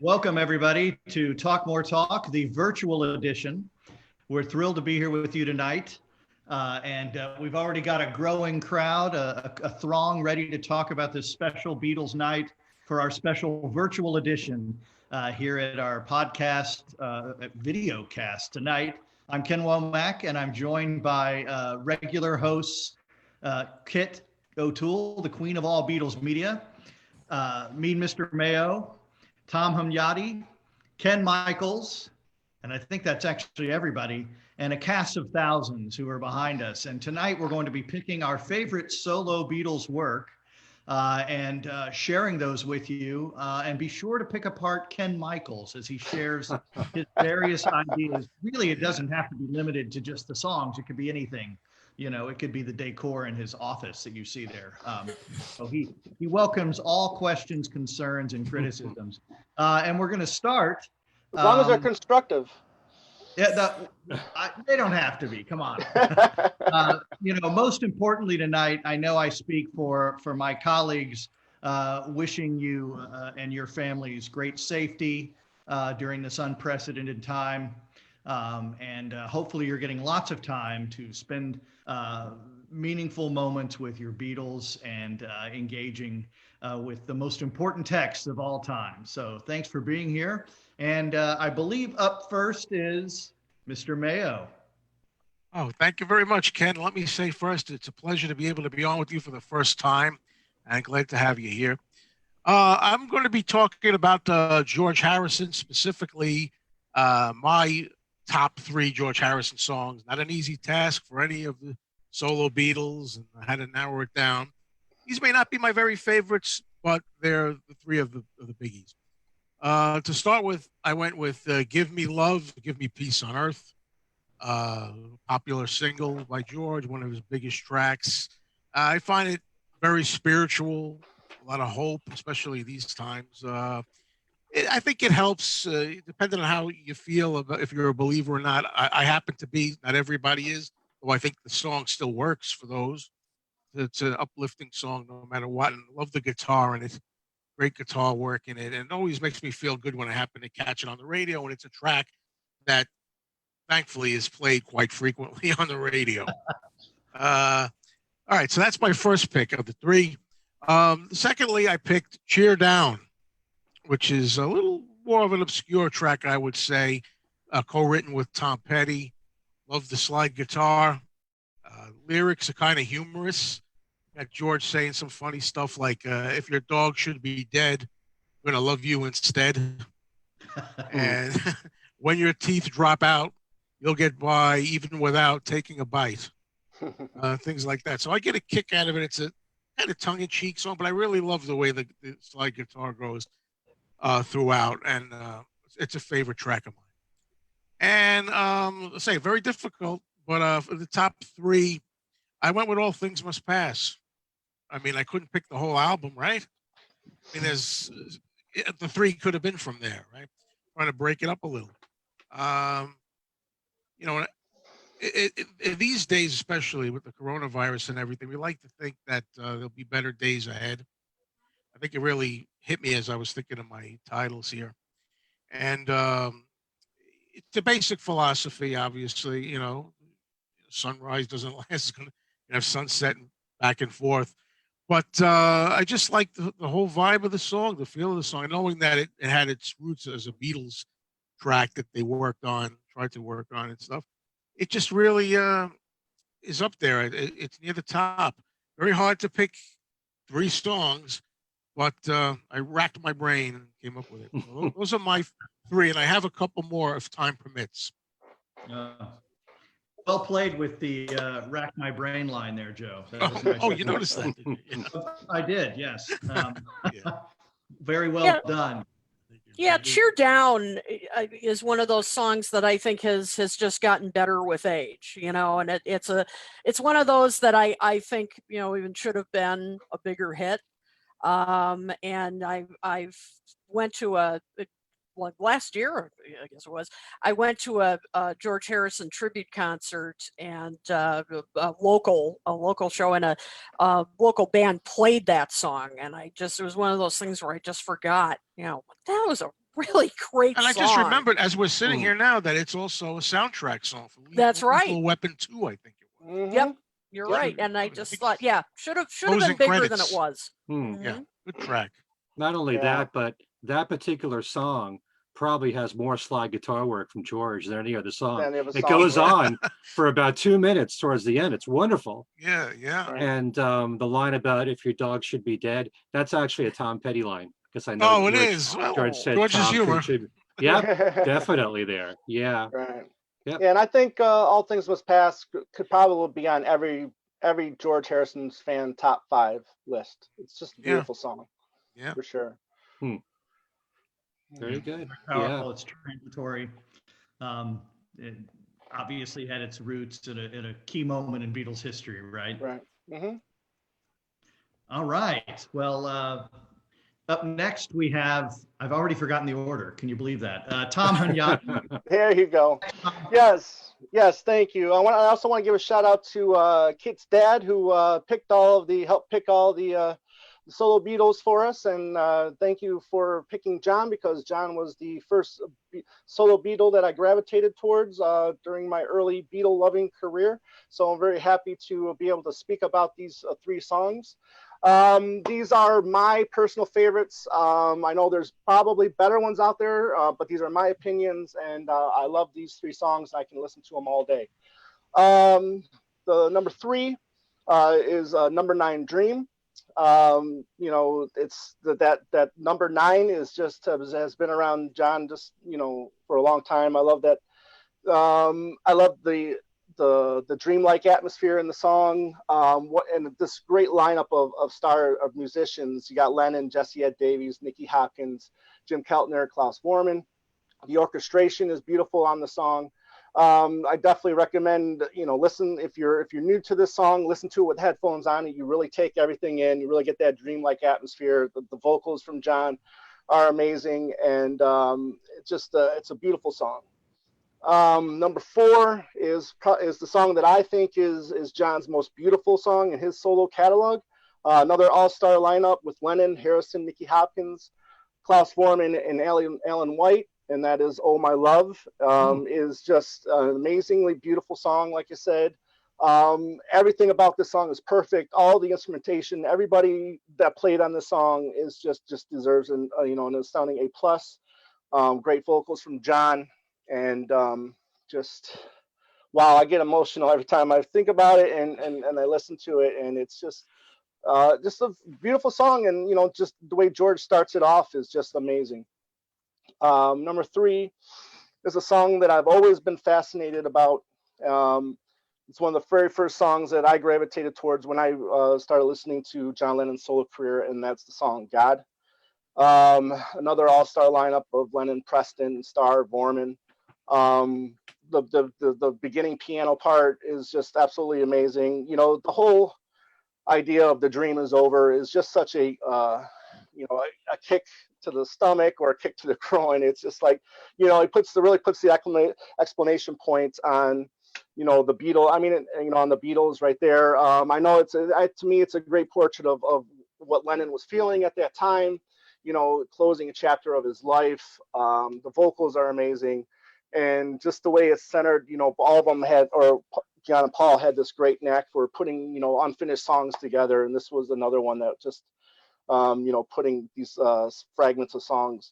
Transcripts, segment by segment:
Welcome, everybody, to Talk More Talk, the virtual edition. We're thrilled to be here with you tonight. And we've already got a growing crowd, a throng ready to talk about this special Beatles night for our special virtual edition here at our podcast, video cast tonight. I'm Ken Womack, and I'm joined by regular hosts, Kit O'Toole, the queen of all Beatles media, me, Mr. Mayo, Tom Humyati, Ken Michaels, and I think that's actually everybody, and a cast of thousands who are behind us. And tonight we're going to be picking our favorite solo Beatles work and sharing those with you. And be sure to pick apart Ken Michaels as he shares his various ideas. Really, it doesn't have to be limited to just the songs. It could be anything. You know, it could be the decor in his office that you see there. So he welcomes all questions, concerns, and criticisms. And we're going to start. As long as they're constructive. Yeah, they don't have to be. Come on. Most importantly tonight, I know I speak for my colleagues, wishing you and your families great safety during this unprecedented time. And hopefully you're getting lots of time to spend meaningful moments with your Beatles and engaging with the most important texts of all time. So thanks for being here. And I believe up first is Mr. Mayo. Oh, thank you very much, Ken. Let me say first, it's a pleasure to be able to be on with you for the first time, and glad to have you here. I'm going to be talking about George Harrison, specifically my top 3 George Harrison songs. Not an easy task for any of the solo Beatles, and I had to narrow it down. These may not be my very favorites, but they're the 3 of the biggies. To start with, I went with Give Me Love, Give Me Peace on Earth. Popular single by George, one of his biggest tracks. I find it very spiritual, a lot of hope, especially these times. I think it helps, depending on how you feel, about if you're a believer or not. I happen to be, not everybody is, though I think the song still works for those. It's an uplifting song no matter what, and I love the guitar in it. Great guitar work in it, and it always makes me feel good when I happen to catch it on the radio, and it's a track that thankfully is played quite frequently on the radio. All right, so that's my first pick of the 3. Secondly, I picked Cheer Down, which is a little more of an obscure track, I would say, co-written with Tom Petty. Love the slide guitar. Lyrics are kind of humorous. Got George saying some funny stuff like, if your dog should be dead, I'm going to love you instead. And when your teeth drop out, you'll get by even without taking a bite. Things like that. So I get a kick out of it. It's a kind of tongue-in-cheek song, but I really love the way the slide guitar goes throughout, and it's a favorite track of mine. And let's say very difficult, but for the top 3, I went with All Things Must Pass. I mean, I couldn't pick the whole album, right? I mean, the 3 could have been from there, right? Trying to break it up a little. These days, especially with the coronavirus and everything, we like to think that there'll be better days ahead. I think it really hit me as I was thinking of my titles here. And it's a basic philosophy, obviously. Sunrise doesn't last. It's going to have sunset and back and forth. But I just like the whole vibe of the song, the feel of the song, knowing that it had its roots as a Beatles track that they tried to work on and stuff. It just really is up there. It's near the top. Very hard to pick 3 songs, but I racked my brain and came up with it. So those are my 3, and I have a couple more if time permits. Well played with the rack my brain line there, Joe. You noticed that, didn't you? Yeah. I did, yes. Very well done. Yeah, Cheer Down is one of those songs that I think has just gotten better with age, and it's one of those that I think, even should have been a bigger hit. And I've went to like last year, I guess it was, I went to a George Harrison tribute concert, and a local show, and a local band played that song, and it was one of those things where I just forgot, that was a really great And I song. just remembered as we're sitting here now that it's also a soundtrack song for That's right. Lethal Weapon 2, I think it was. Mhm. Yep, you're Yep. right. And I just Big thought, yeah, should have been closing bigger than it credits. was. Yeah, good track. Not only Yeah. that, but that particular song probably has more slide guitar work from George than any other song. Then they have a It song, goes right? on for about 2 minutes towards the end. It's wonderful. Yeah, yeah. Right. And the line about if your dog should be dead, that's actually a Tom Petty line. Because I know Oh, it George, is. Well, George said George's Tom humor. contribute. Yep, definitely there. Yeah. Right. Yep. Yeah, and I think All Things Must Pass could probably be on every George Harrison's fan top 5 list. It's just a beautiful song. Yeah. For sure. Very good. Powerful. Yeah. It's transitory. It obviously had its roots in a key moment in Beatles history, right? Right. Mm-hmm. All right. Well, up next we have, I've already forgotten the order. Can you believe that? Tom Hunyadi. There you go. Yes. Thank you. I also want to give a shout out to Kit's dad, who helped pick all the solo Beatles for us, and thank you for picking John, because John was the first solo Beatle that I gravitated towards during my early Beatle loving career. So I'm very happy to be able to speak about these 3 songs. These are my personal favorites. I know there's probably better ones out there, but these are my opinions, and I love these 3 songs. I can listen to them all day. The number 3 is number 9, Dream. It's that number 9 is just has been around John just for a long time. I love that. I love the dreamlike atmosphere in the song. And this great lineup of musicians. You got Lennon, Jesse Ed Davies, Nicky Hopkins, Jim Keltner, Klaus Voormann. The orchestration is beautiful on the song. I definitely recommend, listen, if you're new to this song, listen to it with headphones on. You really take everything in. You really get that dreamlike atmosphere. The vocals from John are amazing, and it's a beautiful song. Number 4 is the song that I think is John's most beautiful song in his solo catalog. Another all-star lineup with Lennon, Harrison, Nicky Hopkins, Klaus Voormann, and Alan White. And that is "Oh My Love." Is just an amazingly beautiful song, like you said. Everything about this song is perfect. All the instrumentation, everybody that played on this song is just deserves an astounding A+. Great vocals from John, and wow, I get emotional every time I think about it and I listen to it, and it's just a beautiful song, and just the way George starts it off is just amazing. Number 3 is a song that I've always been fascinated about. It's one of the very first songs that I gravitated towards when I started listening to John Lennon's solo career, and that's the song "God." Another all-star lineup of Lennon, Preston, Starr, Voormann. The beginning piano part is just absolutely amazing. The whole idea of "the dream is over" is just such a kick to the stomach or a kick to the groin. It's just like, he really puts the explanation points on, the Beatles. I mean, on the Beatles right there. I know to me, it's a great portrait of what Lennon was feeling at that time, closing a chapter of his life. The vocals are amazing. And just the way it's centered, all of them John and Paul had this great knack for putting, unfinished songs together. And this was another one that just, putting these fragments of songs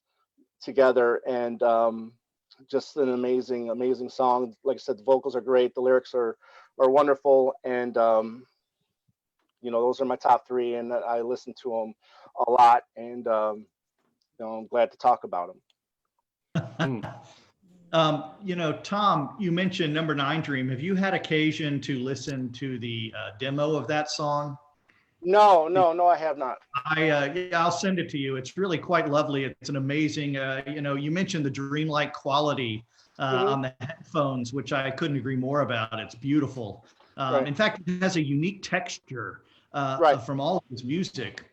together, and just an amazing song. Like I said, the vocals are great, the lyrics are wonderful, and those are my top 3, and I listen to them a lot, and I'm glad to talk about them. Tom, you mentioned number 9, Dream. Have you had occasion to listen to the demo of that song? No, I have not. I'll send it to you. It's really quite lovely. It's an amazing, you mentioned the dreamlike quality on the headphones, which I couldn't agree more about. It's beautiful. Right. In fact, it has a unique texture from all of his music.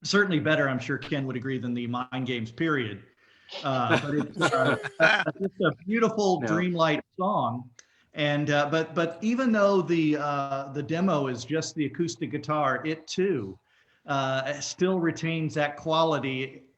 Certainly better, I'm sure Ken would agree, than the Mind Games period. But it's just a beautiful dreamlike song. And but even though the demo is just the acoustic guitar, it too still retains that quality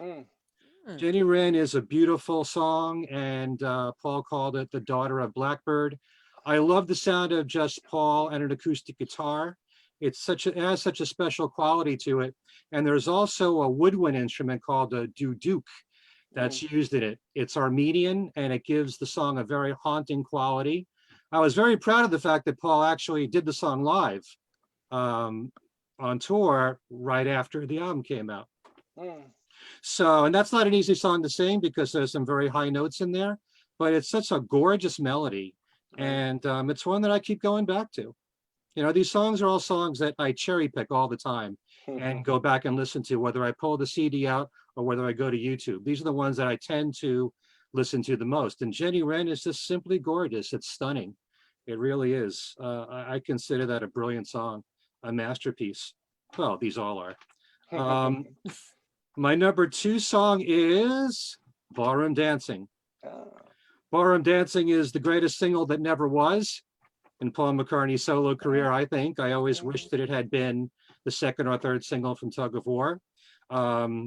Mm. Jenny Wren is a beautiful song, and Paul called it the daughter of Blackbird. I love the sound of just Paul and an acoustic guitar. It has such a special quality to it. And there's also a woodwind instrument called a duduk that's used in it. It's Armenian, and it gives the song a very haunting quality. I was very proud of the fact that Paul actually did the song live on tour right after the album came out. So, and that's not an easy song to sing because there's some very high notes in there, but it's such a gorgeous melody. And it's one that I keep going back to. You know, these songs are all songs that I cherry pick all the time and go back and listen to, whether I pull the CD out or whether I go to YouTube. These are the ones that I tend to listen to the most. And Jenny Wren is just simply gorgeous. It's stunning. It really is. I consider that a brilliant song, a masterpiece. Well, these all are. My number 2 song is Ballroom Dancing. Ballroom Dancing is the greatest single that never was in Paul McCartney's solo career, I think. I always wished that it had been the second or third single from Tug of War.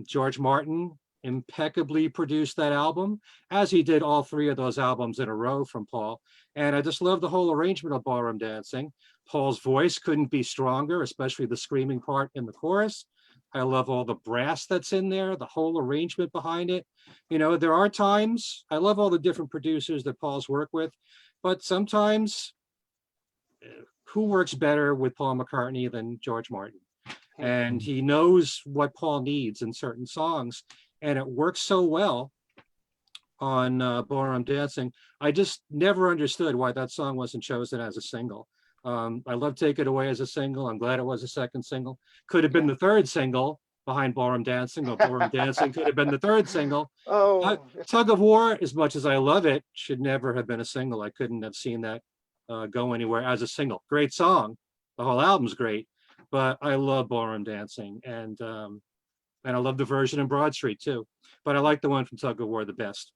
George Martin impeccably produced that album, as he did all 3 of those albums in a row from Paul. And I just love the whole arrangement of Ballroom Dancing. Paul's voice couldn't be stronger, especially the screaming part in the chorus. I love all the brass that's in there, the whole arrangement behind it. You know, there are times, I love all the different producers that Paul's worked with, but sometimes who works better with Paul McCartney than George Martin? And he knows what Paul needs in certain songs, and it works so well on Ballroom Dancing. I just never understood why that song wasn't chosen as a single. I love Take It Away as a single. I'm glad it was a second single. Could have been the third single behind Ballroom Dancing, or Ballroom Dancing could have been the third single. Tug of War, as much as I love it, should never have been a single. I couldn't have seen that go anywhere as a single. Great song. The whole album's great, but I love Ballroom Dancing, and I love the version in Broad Street too. But I like the one from Tug of War the best.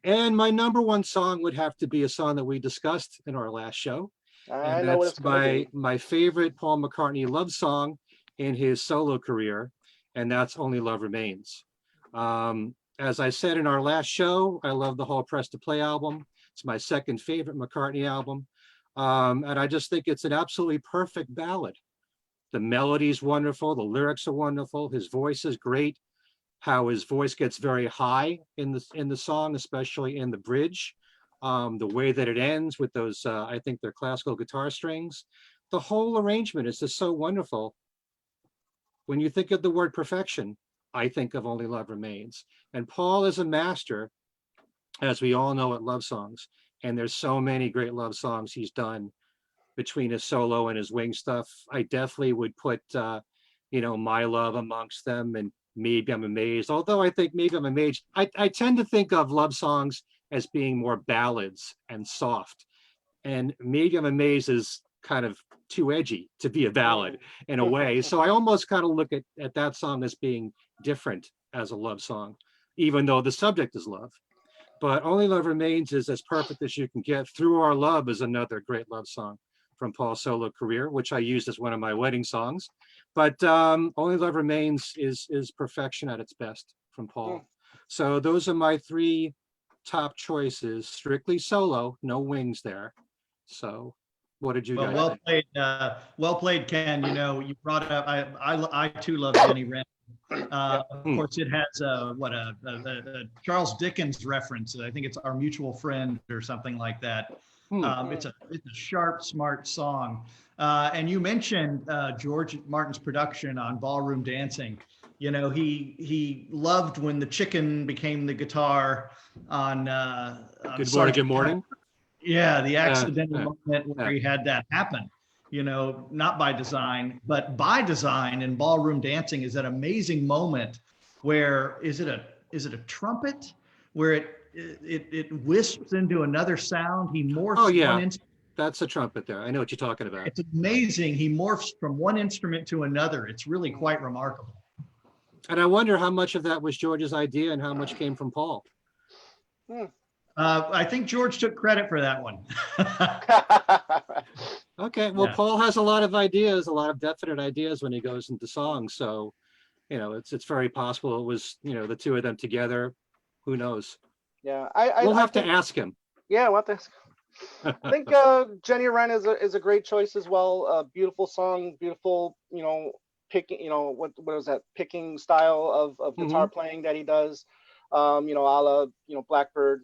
And my number 1 song would have to be a song that we discussed in our last show. And that's my favorite Paul McCartney love song in his solo career, and that's Only Love Remains. As I said in our last show, I love the whole Press to Play album. It's my second favorite McCartney album. And I just think it's an absolutely perfect ballad. The melody's wonderful, the lyrics are wonderful, his voice is great. How his voice gets very high in the song, especially in the bridge. The way that it ends with those, I think they're classical guitar strings. The whole arrangement is just so wonderful. When you think of the word perfection, I think of Only Love Remains. And Paul is a master, as we all know, at love songs. And there's so many great love songs he's done between his solo and his Wing stuff. I definitely would put, My Love amongst them, and Maybe I'm Amazed. Although I think Maybe I'm Amazed, I tend to think of love songs as being more ballads and soft. And Maybe I'm Amazed is kind of too edgy to be a ballad in a way. So I almost kind of look at that song as being different as a love song, even though the subject is love. But Only Love Remains is as perfect as you can get. Through Our Love is another great love song from Paul's solo career, which I used as one of my wedding songs. But Only Love Remains is perfection at its best from Paul. So those are my 3 top choices, strictly solo, no Wings there. So what did you guys think? Well played, Ken. You know, you brought up, I too love Jenny Wren. Of course, it has a Charles Dickens reference. I think it's Our Mutual Friend or something like that. It's a sharp, smart song. And you mentioned George Martin's production on Ballroom Dancing. You know, he loved when the chicken became the guitar on Good Morning, Good Morning. Yeah, the accidental moment where he had that happen. You know, not by design, but by design. And Ballroom Dancing is that amazing moment where is it a trumpet where it wisps into another sound. He morphs. Oh yeah, that's a trumpet there. I know what you're talking about. It's amazing. He morphs from one instrument to another. It's really quite remarkable. And I wonder how much of that was George's idea and how much came from Paul. I think George took credit for that one. Okay, well, yeah. Paul has a lot of ideas, a lot of definite ideas when he goes into songs. So, it's very possible it was, the two of them together. Who knows? Yeah, We'll have to think, ask him. yeah, we'll have to ask. I think Jenny Wren is a great choice as well. Beautiful song, beautiful, picking, what was that picking style of guitar playing that he does, a la, Blackbird.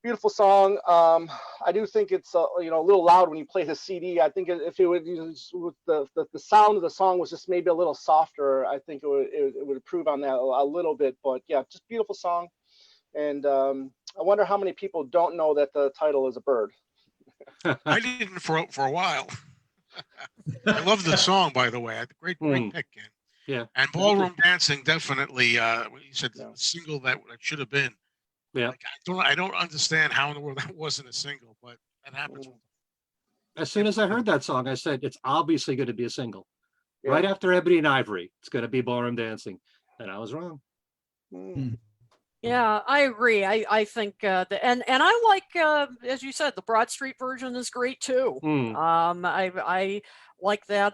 Beautiful song. I do think it's a little loud when you play the CD. I think if it would with the sound of the song was just maybe a little softer, I think it would improve on that a little bit. But yeah, just beautiful song. And I wonder how many people don't know that the title is a bird. I didn't for a while. I love the song, by the way. Great pick, Ken. Yeah. And Ballroom Dancing, definitely. You said the single that should have been. Yeah. Like, I don't understand how in the world that wasn't a single, but that happens. As soon as I heard that song, I said it's obviously going to be a single. Yeah. Right after Ebony and Ivory, it's going to be Ballroom Dancing, and I was wrong. Yeah, I agree. I think and I like as you said, the Broad Street version is great too. I like that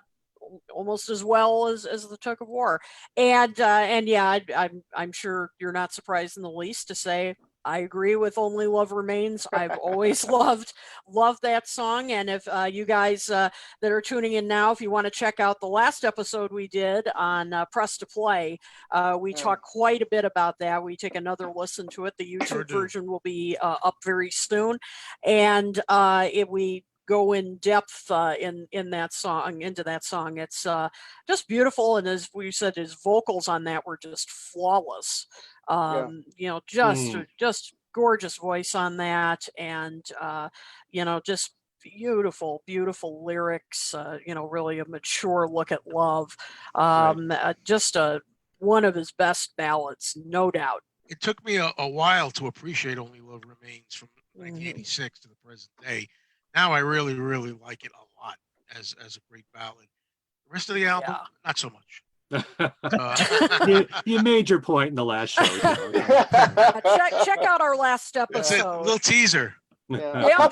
almost as well as the Tug of War, and yeah, I'm sure you're not surprised in the least to say I agree with Only Love Remains. I've always loved that song. And if you guys that are tuning in now, if you want to check out the last episode we did on Press to Play, we talk quite a bit about that. We take another listen to it. The YouTube version will be up very soon. And we go in depth in that song, into that song. It's just beautiful. And as we said, his vocals on that were just flawless. Just gorgeous voice on that, and just beautiful lyrics. Really a mature look at love. Just one of his best ballads, no doubt. It took me a while to appreciate Only Love Remains from 1986 to the present day. Now I really, really like it a lot as a great ballad. The rest of the album, not so much. You made your point in the last show. Check out our last episode. A little teaser. Yeah. A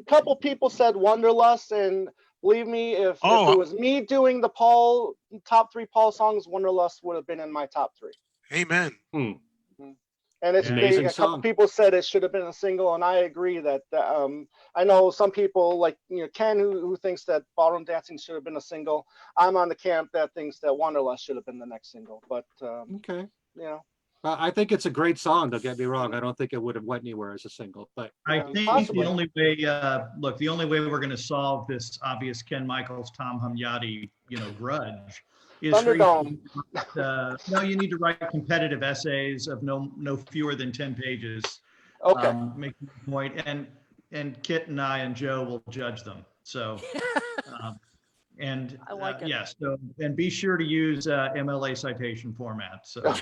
couple people said Wanderlust, and believe me, if it was me doing the top 3 Paul songs, Wanderlust would have been in my top 3. Amen. And it's a couple people said it should have been a single, and I agree that I know some people like Ken who thinks that Ballroom Dancing should have been a single. I'm on the camp that thinks that Wanderlust should have been the next single. But okay, I think it's a great song. Don't get me wrong. I don't think it would have went anywhere as a single. But I think possibly. The only way, the only way we're going to solve this obvious Ken Michaels, Tom Hunyadi, grudge. Thunderdome. No, you need to write competitive essays of no fewer than 10 pages. Okay. Make a point, and Kit and I and Joe will judge them. So, and I like it. yes. So, and be sure to use MLA citation format. So, find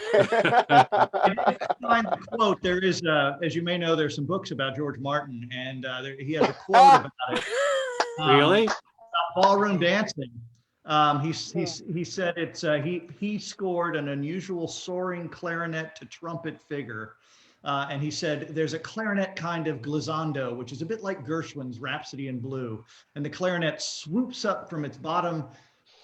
the quote. There is, as you may know, there's some books about George Martin, and he has a quote about it. Really? About ballroom dancing. He said it's he scored an unusual soaring clarinet to trumpet figure, and he said there's a clarinet kind of glissando, which is a bit like Gershwin's Rhapsody in Blue, and the clarinet swoops up from its bottom.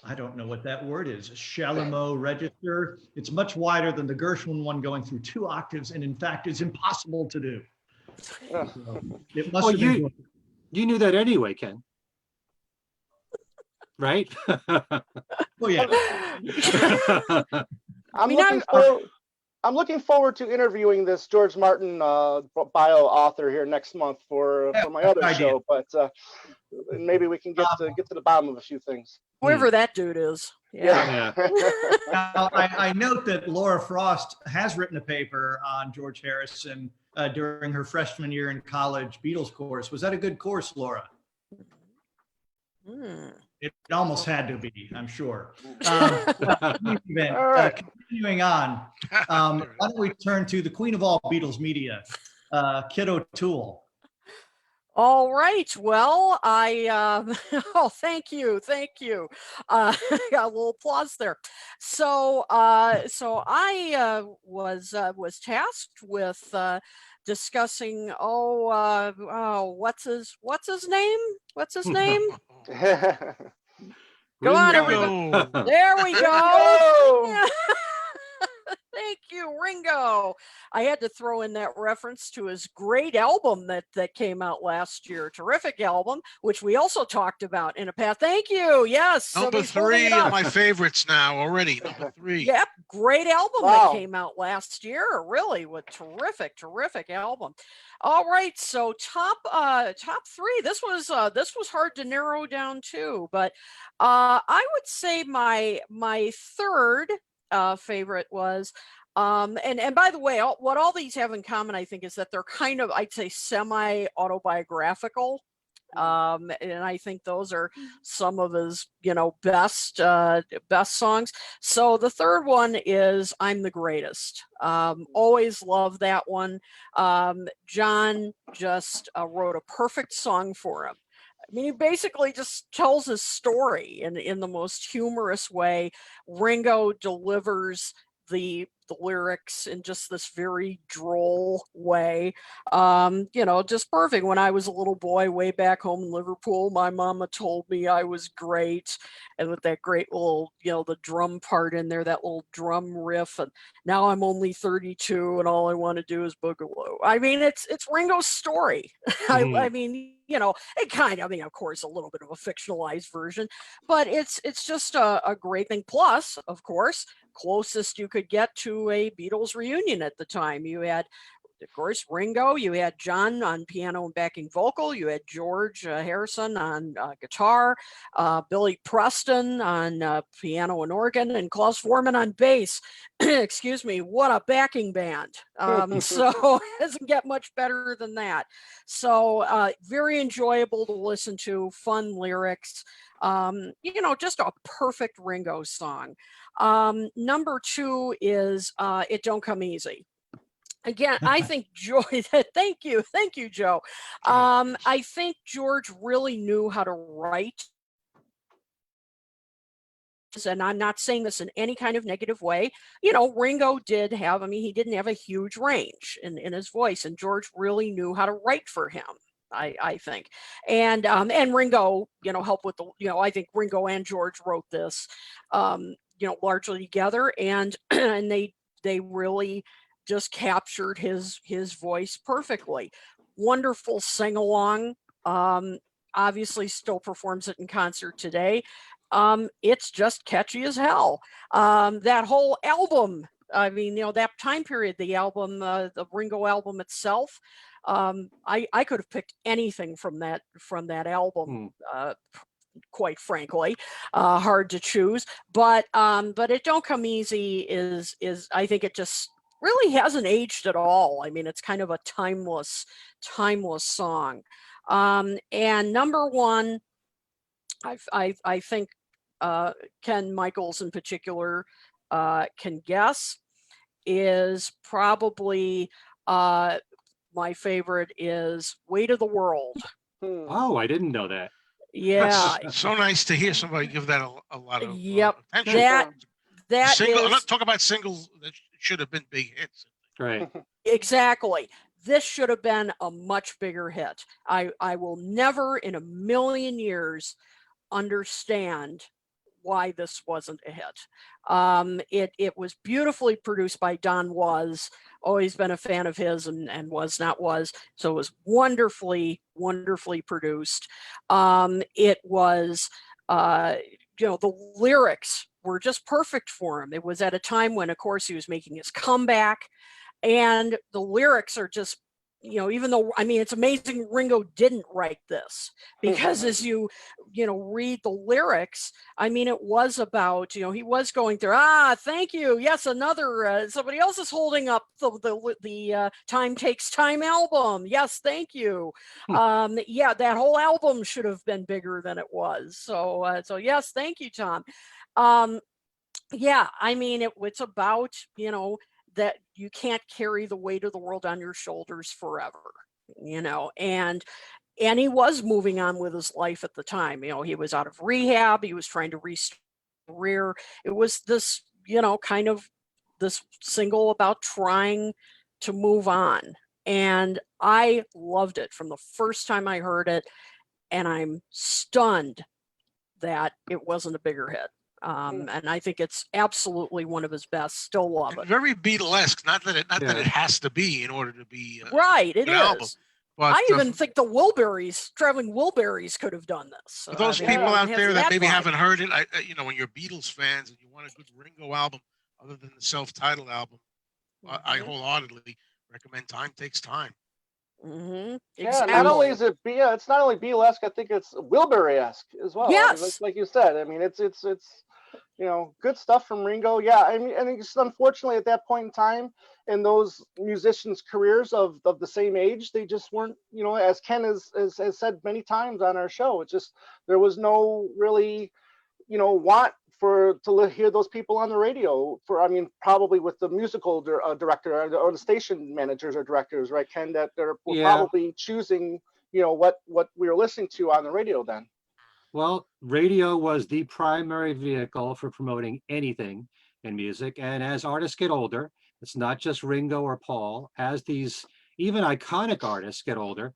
I don't know what that word is. Chalumeau register. It's much wider than the Gershwin one, going through 2 octaves, and in fact, is impossible to do. So it must have been. You knew that anyway, Ken. Right? Oh yeah. I'm looking forward to interviewing this George Martin bio author here next month for my other show, but maybe we can get to the bottom of a few things. Whoever that dude is. Yeah. Now, I note that Laura Frost has written a paper on George Harrison during her freshman year in college Beatles course. Was that a good course, Laura? It almost had to be, I'm sure. Continuing on, why don't we turn to the queen of all Beatles media, Kit O'Toole. All right. Well, thank you. Got a little applause there. So I was tasked with discussing. What's his name? Come on, Ringo. everybody. There we go. Oh, Thank you, Ringo. I had to throw in that reference to his great album that came out last year. Terrific album, which we also talked about in a past. Thank you. Yes. Number somebody's holding it 3 of up. my favorites now already. Number 3. Yep, great album Wow. that came out last year. Really, with terrific album. All right, so top 3. This was hard to narrow down too, but I would say my third favorite was. And by the way, what all these have in common, I think, is that they're kind of, I'd say, semi-autobiographical. And I think those are some of his, best songs. So the third one is "I'm the Greatest." Always love that one. John just wrote a perfect song for him. I mean, he basically just tells his story in the most humorous way. Ringo delivers the lyrics in just this very droll way. Just perfect. When I was a little boy way back home in Liverpool, my mama told me I was great. And with that great little, the drum part in there, that little drum riff. And now I'm only 32 and all I want to do is boogaloo. I mean, it's Ringo's story. I mean, it kind of, of course, a little bit of a fictionalized version, but it's just a great thing. Plus, of course, closest you could get to a Beatles reunion at the time. You had, of course, Ringo, you had John on piano and backing vocal, you had George Harrison on guitar, Billy Preston on piano and organ, and Klaus Voormann on bass. Excuse me, what a backing band. So it doesn't get much better than that. So very enjoyable to listen to, fun lyrics. Just a perfect Ringo song. Number 2 is "It Don't Come Easy." Again, I think thank you, Joe. I think George really knew how to write. And I'm not saying this in any kind of negative way. Ringo did have, he didn't have a huge range in his voice, and George really knew how to write for him. I think, and Ringo, helped with the, I think Ringo and George wrote this, largely together, and and they really just captured his voice perfectly. Wonderful sing along. Obviously, still performs it in concert today. It's just catchy as hell. That whole album. That time period, the album, the Ringo album itself. I could have picked anything from that album. Quite frankly, hard to choose, but "It Don't Come Easy" is I think it just really hasn't aged at all. It's kind of a timeless song. And number 1, I think Ken Michaels in particular can guess, is probably my favorite is "Weight of the World." Oh, I didn't know that. Yeah. So nice to hear somebody give that a lot of Yep. attention. That I'm is not talking about singles that should have been big hits. Right. exactly. This should have been a much bigger hit. I will never in a million years understand why this wasn't a hit. It was beautifully produced by Don Was. Always been a fan of his, and Was Not Was. So it was wonderfully produced. It was, the lyrics were just perfect for him. It was at a time when, of course, he was making his comeback, and the lyrics are just, even though, it's amazing Ringo didn't write this, because as you read the lyrics, it was about, he was going through, thank you. Yes, another, somebody else is holding up the Time Takes Time album. Yes, thank you. Yeah, that whole album should have been bigger than it was. So yes, thank you, Tom. Yeah, it's about, that you can't carry the weight of the world on your shoulders forever, and he was moving on with his life at the time. He was out of rehab. He was trying to restore his career. It was this, kind of this single about trying to move on. And I loved it from the first time I heard it. And I'm stunned that it wasn't a bigger hit. And I think it's absolutely one of his best. Still love And it. very Beatlesque. Not that it has to be in order to be Right, a it good album. is. But I even think the Wilburys, Traveling Wilburys, could have done this. for those I mean, people it out has there that maybe vibe. haven't heard it, when you're Beatles fans and you want a good Ringo album other than the self-titled album, I wholeheartedly recommend Time Takes Time. Yeah, Exactly. not only is it it's not only Beatlesque, I think it's Wilbury-esque as well. Yes. Like you said, I mean, it's good stuff from Ringo. Yeah, I mean, and it's unfortunately at that point in time in those musicians' careers of the same age, they just weren't, as Ken has said many times on our show, it's just there was no really, want to hear those people on the radio probably with the musical director or the station managers or directors, right, Ken, that were probably choosing, what we were listening to on the radio then. Well, radio was the primary vehicle for promoting anything in music. And as artists get older, it's not just Ringo or Paul. As these even iconic artists get older,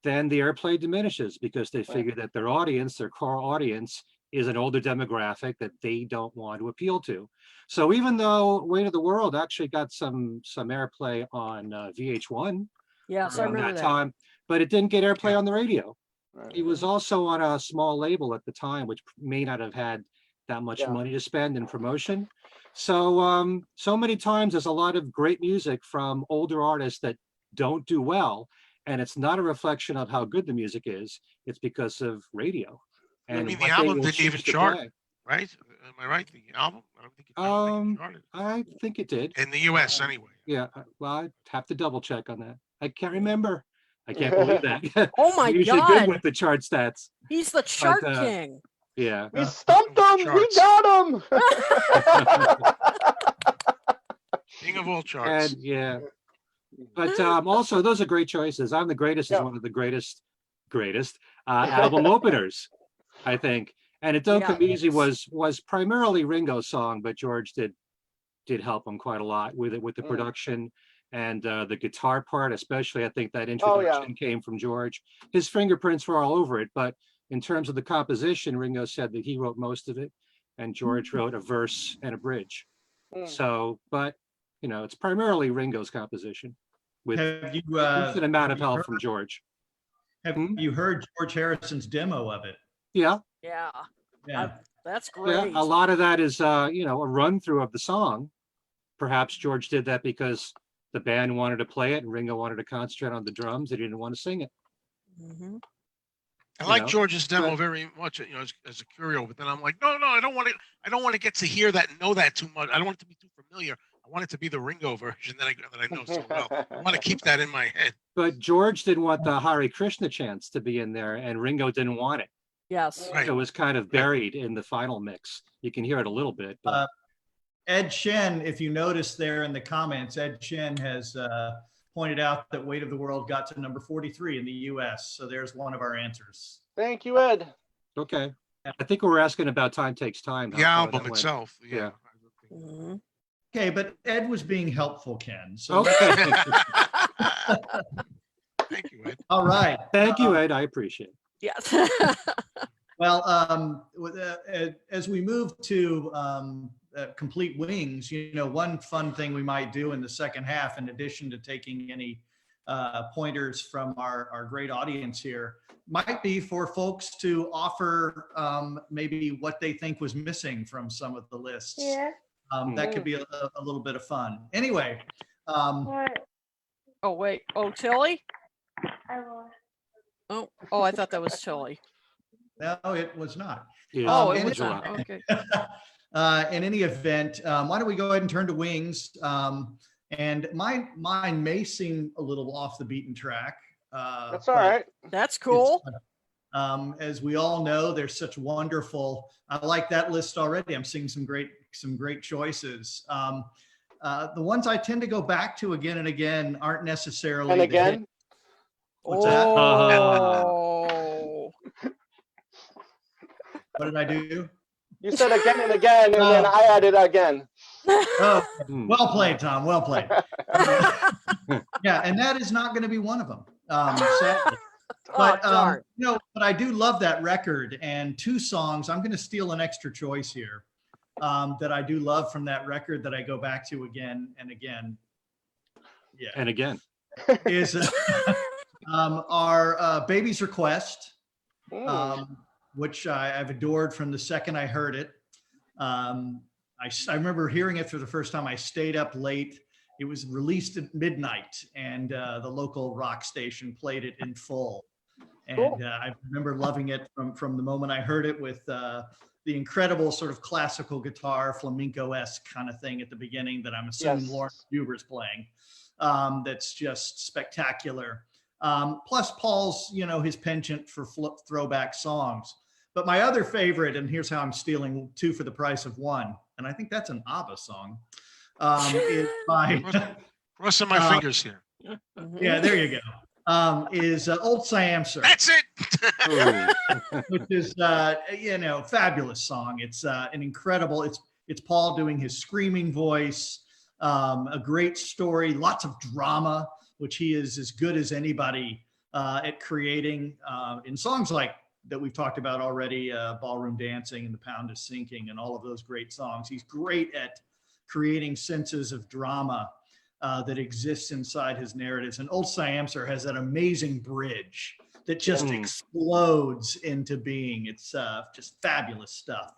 then the airplay diminishes because they figure that their audience, their core audience, is an older demographic that they don't want to appeal to. So even though Weight of the World actually got some airplay on VH1 Yes, I around remember that that. time, but it didn't get airplay on the radio. Right. He was also on a small label at the time, which may not have had that much money to spend in promotion. So so many times there's a lot of great music from older artists that don't do well, and it's not a reflection of how good the music is. It's because of radio. And I mean, what the they album will didn't even choose to chart, play. right? Am I right? The album? I don't think it charted. I think it did. In the U.S. anyway. Yeah, well, I'd have to double check on that. I can't remember. I can't believe that. Oh my I'm usually God. good with the chart stats. He's the chart But, king. Yeah. We stumped him. We Charts. got him. King of all charts. And but also those are great choices. I'm the Greatest is one of the greatest album openers, I think. And It Don't Come Easy was primarily Ringo's song, but George did help him quite a lot with it, with the production and the guitar part, especially. I think that introduction came from George. His fingerprints were all over it, but in terms of the composition, Ringo said that he wrote most of it, and George wrote a verse and a bridge. So, but it's primarily Ringo's composition with a decent amount of help from George. Have you heard George Harrison's demo of it? Yeah. Yeah. That's great. Yeah, a lot of that is a run through of the song. Perhaps George did that because the band wanted to play it and Ringo wanted to concentrate on the drums. He didn't want to sing it. I like George's demo very much, as a curio, but then I'm like, no, I don't want to get to hear that and know that too much. I don't want it to be too familiar. I want it to be the Ringo version that I know so well. I want to keep that in my head. But George didn't want the Hare Krishna chants to be in there, and Ringo didn't want it. Yes. Right. So it was kind of buried in the final mix. You can hear it a little bit. But Ed Shen, if you notice there in the comments, Ed Shen has pointed out that Weight of the World got to number 43 in the US. So there's one of our answers. Thank you, Ed. Okay. I think we were asking about Time Takes Time. The album itself. Yeah. Okay, but Ed was being helpful, Ken. So Okay. Thank you, Ed. all right. Thank you, Ed. I appreciate it. Yes. Well, as we move to Complete Wings, one fun thing we might do in the second half, in addition to taking any pointers from our great audience here, might be for folks to offer maybe what they think was missing from some of the lists. Yeah. That could be a little bit of fun. Anyway. What? Oh, wait. Oh, Tilly? I was. Oh, I thought that was Tilly. No, it was not. Yeah. Oh, it and was not. Okay. In any event, why don't we go ahead and turn to Wings? And mine may seem a little off the beaten track. That's all right. That's cool. As we all know, there's such wonderful. I like that list already. I'm seeing some great choices. The ones I tend to go back to again and again aren't necessarily. And again. What's that? Oh. What did I do? You said again and again, and then I added again. Oh, well played, Tom. Well played. Yeah, and that is not going to be one of them. Sadly. But darn. but I do love that record, and two songs. I'm going to steal an extra choice here that I do love from that record that I go back to again and again. Yeah, And again, is our Baby's Request, which I've adored from the second I heard it. I remember hearing it for the first time. I stayed up late. It was released at midnight, and the local rock station played it in full. And Cool. I remember loving it from the moment I heard it, with the incredible sort of classical guitar, flamenco-esque kind of thing at the beginning that I'm assuming Yes. Lawrence Huber's playing. That's just spectacular. Plus Paul's, his penchant for throwback songs. But my other favorite, and here's how I'm stealing two for the price of one, and I think that's an ABBA song, is by Crossing my fingers here. yeah, there you go. Is Old Siamser. That's it. Which is fabulous song. It's an incredible. It's Paul doing his screaming voice. A great story, lots of drama, which he is as good as anybody at creating in songs like that we've talked about already, Ballroom Dancing and The Pound is Sinking and all of those great songs. He's great at creating senses of drama that exists inside his narratives. And Old Siamser has that amazing bridge that just explodes into being. It's just fabulous stuff.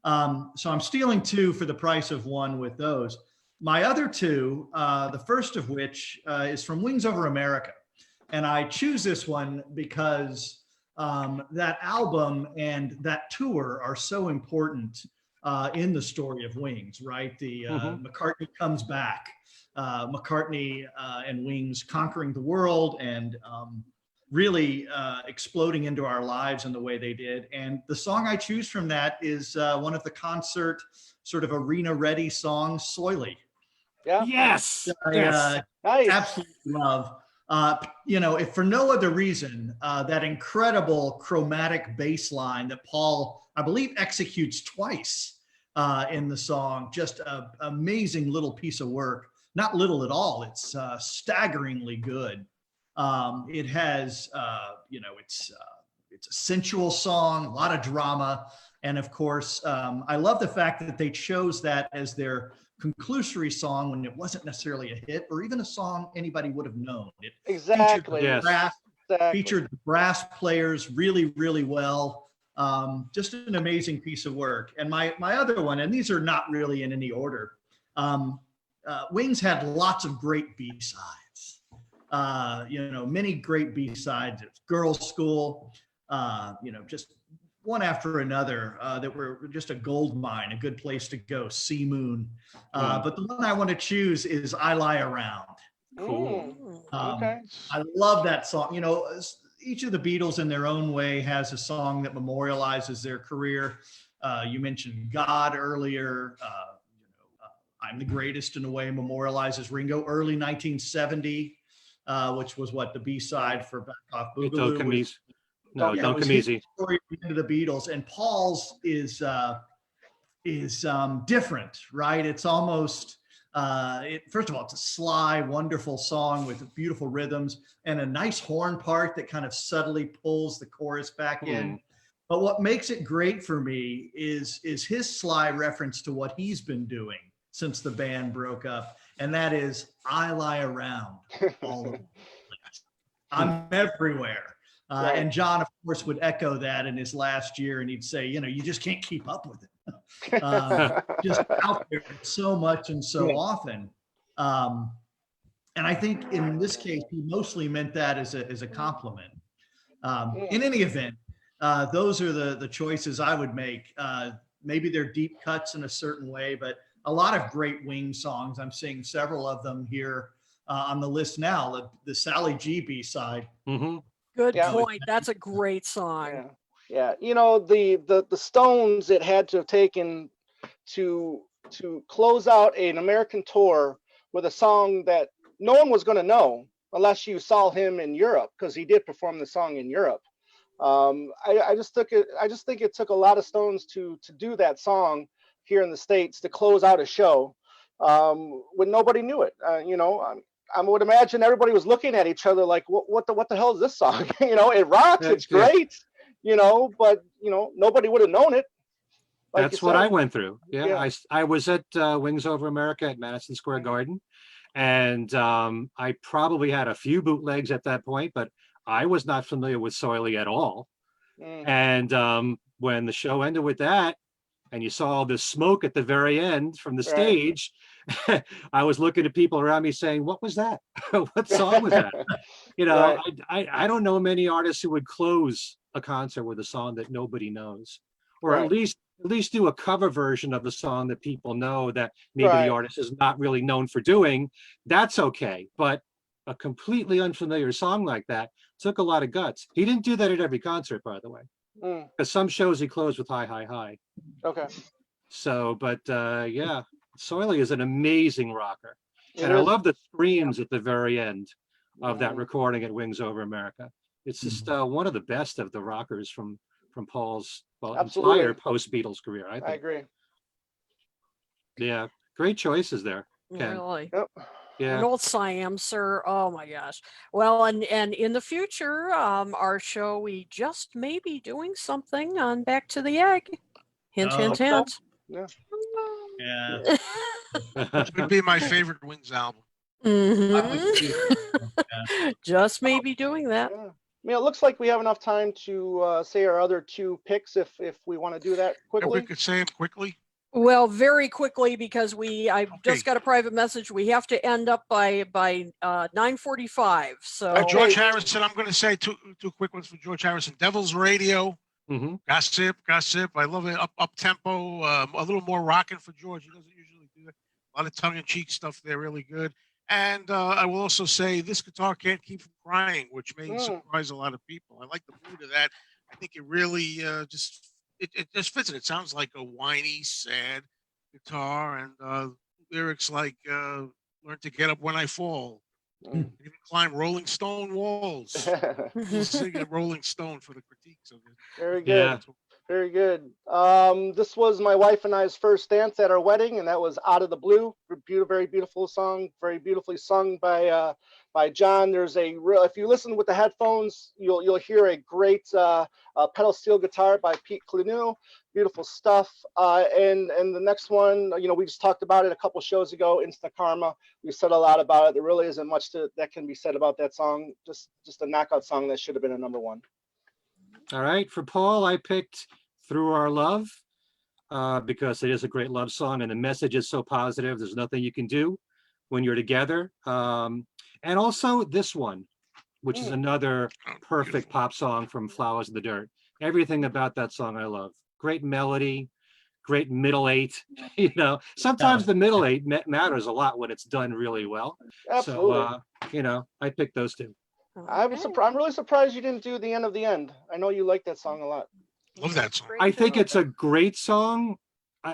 So I'm stealing two for the price of one with those. My other two, the first of which is from Wings Over America. And I choose this one because that album and that tour are so important in the story of Wings, right? The McCartney comes back, McCartney and Wings conquering the world and really exploding into our lives in the way they did. And the song I choose from that is one of the concert sort of arena ready songs, Soily. Yeah. yes, I Nice. absolutely love. If for no other reason, that incredible chromatic bass line that Paul, I believe, executes twice in the song, just an amazing little piece of work. Not little at all. It's staggeringly good. It has, it's a sensual song, a lot of drama. And of course, I love the fact that they chose that as their conclusory song when it wasn't necessarily a hit or even a song anybody would have known. It Exactly. featured the brass players really, really well. Just an amazing piece of work. And my other one, and these are not really in any order, Wings had lots of great B-sides. Many great B-sides. It's Girls' School, just one after another that were just a gold mine, a good place to go. Sea Moon. But the one I want to choose is I Lie Around. Cool. Okay. I love that song. Each of the Beatles in their own way has a song that memorializes their career. You mentioned God earlier. I'm the Greatest in a way memorializes Ringo. Early 1970, which was the B-side for Back Off Boogaloo. Don't come easy. Story into the Beatles, and Paul's is different, right? It's almost first of all, it's a sly, wonderful song with beautiful rhythms and a nice horn part that kind of subtly pulls the chorus back in. But what makes it great for me is his sly reference to what he's been doing since the band broke up, and that is I lie around all over the place. I'm everywhere. And John, of course, would echo that in his last year, and he'd say, you just can't keep up with it. Just out there so much and so often. And I think in this case, he mostly meant that as a compliment. In any event, those are the choices I would make. Maybe they're deep cuts in a certain way, but a lot of great Wings songs. I'm seeing several of them here on the list now. The Sally G B-side. Good point. That's a great song. Yeah. The Stones, it had to have taken to close out an American tour with a song that no one was going to know unless you saw him in Europe, because he did perform the song in Europe. I just think it took a lot of Stones to do that song here in the States to close out a show when nobody knew it. I would imagine everybody was looking at each other like, what the hell is this song? It rocks, it's great, but nobody would have known it. Like That's what I said. went through. Yeah. I was at Wings Over America at Madison Square Garden, and I probably had a few bootlegs at that point, but I was not familiar with Soily at all. And when the show ended with that, and you saw all this smoke at the very end from the stage, I was looking at people around me saying, what was that? What song was that? I don't know many artists who would close a concert with a song that nobody knows, or at least do a cover version of the song that people know that maybe the artist is not really known for doing. That's okay. But a completely unfamiliar song like that took a lot of guts. He didn't do that at every concert, by the way, because some shows he closed with Hi, Hi, Hi. Okay. So, but yeah, Soily is an amazing rocker. And I love the screams at the very end of that recording at Wings Over America. It's just one of the best of the rockers from Paul's entire post-Beatles career, I think. I agree. Yeah, great choices there, Ken. Really? Yep. An old Siam, sir. Oh my gosh. Well, and in the future, our show, we just may be doing something on Back to the Egg. Hint, hint, hint. Yeah. Yeah. It's going to be my favorite Wings album. Just may be doing that. Yeah. It looks like we have enough time to say our other two picks if we want to do that quickly. We could say them quickly. Well, very quickly, because I just got a private message. We have to end up by 9:45. So George Harrison, I'm going to say two quick ones for George Harrison. Devil's Radio, Gossip. I love it. Up tempo, a little more rocking for George. He doesn't usually do that. A lot of tongue-in-cheek stuff there, really good. And I will also say This Guitar Can't Keep From Crying, which may surprise a lot of people. I like the mood of that. I think it really just fits it. It sounds like a whiny, sad guitar, and lyrics like "Learn to get up when I fall." Even climb Rolling Stone walls. We'll sing a Rolling Stone for the critiques of it. Very good. Yeah. Very good. This was my wife and I's first dance at our wedding, and that was Out of the Blue. Very beautiful song, very beautifully sung by John. There's if you listen with the headphones, you'll hear a great pedal steel guitar by Pete Cleneau. Beautiful stuff. And the next one, we just talked about it a couple shows ago, Insta Karma. We said a lot about it. There really isn't much that can be said about that song. Just a knockout song that should have been a number one. All right, for Paul, I picked Through Our Love because it is a great love song and the message is so positive. There's nothing you can do when you're together. And also this one, which is another perfect pop song from Flowers in the Dirt. Everything about that song I love. Great melody, great middle eight. Sometimes the middle eight matters a lot when it's done really well. Absolutely. So, I picked those two. I'm really surprised you didn't do The End of the End. I know you like that song a lot. Love that song. I think it's a great song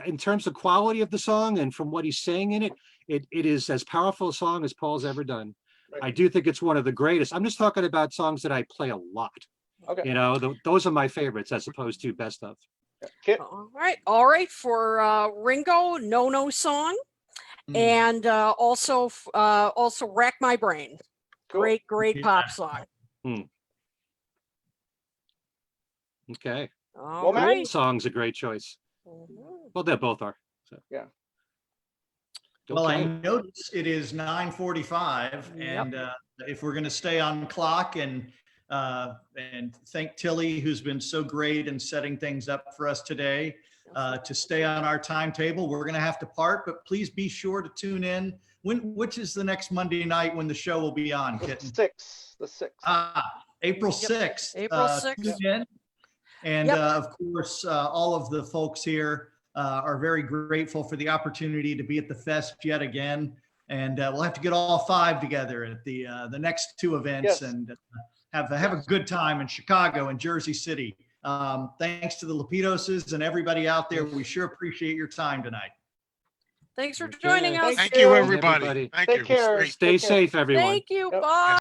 in terms of quality of the song and from what he's saying in it. It is as powerful a song as Paul's ever done. Right. I do think it's one of the greatest. I'm just talking about songs that I play a lot. Okay. Those are my favorites as opposed to best of. Okay. All right. For Ringo, No Song, and also Rack My Brain. Cool. Great pop song. Okay. All right. Song's a great choice. Well, they both are. So. Yeah. Well, I notice it is 9:45, and if we're going to stay on clock and thank Tilly, who's been so great in setting things up for us today, to stay on our timetable, we're going to have to part. But please be sure to tune in. Which is the next Monday night when the show will be on, Kitten? The 6th. April 6th. April 6th. Tune in. And of course, all of the folks here are very grateful for the opportunity to be at the fest yet again. And we'll have to get all 5 together at the next 2 events and have a good time in Chicago and Jersey City. Thanks to the Lapidoses and everybody out there. We sure appreciate your time tonight. Thanks for joining us. Thank you, everybody. Thank you. Take care. Stay safe, everyone. Thank you. Bye.